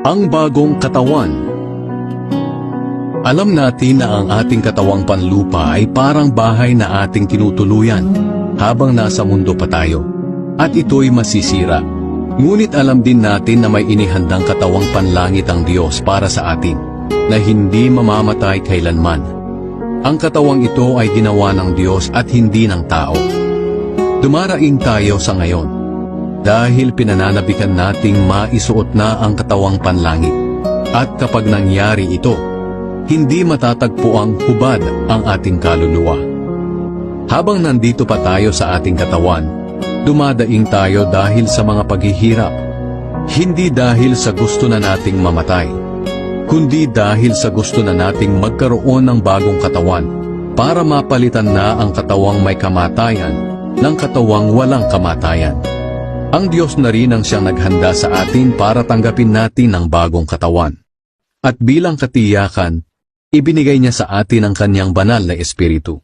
Ang bagong katawan. Alam natin na ang ating katawang panlupa ay parang bahay na ating tinutuluyan habang nasa mundo pa tayo. At ito'y masisira. Ngunit alam din natin na may inihandang katawang panlangit ang Diyos para sa atin, na hindi mamamatay kailanman. Ang katawang ito ay ginawa ng Diyos at hindi ng tao. Dumaraing tayo sa ngayon, dahil pinananabikan nating maisuot na ang katawang panlangit. At kapag nangyari ito, hindi matatagpo ang hubad ang ating kaluluwa. Habang nandito pa tayo sa ating katawan, dumadaing tayo dahil sa mga paghihirap. Hindi dahil sa gusto na nating mamatay, kundi dahil sa gusto na nating magkaroon ng bagong katawan para mapalitan na ang katawang may kamatayan ng katawang walang kamatayan. Ang Diyos na rin ang siyang naghanda sa atin para tanggapin natin ang bagong katawan. At bilang katiyakan, ibinigay niya sa atin ang kanyang banal na espiritu.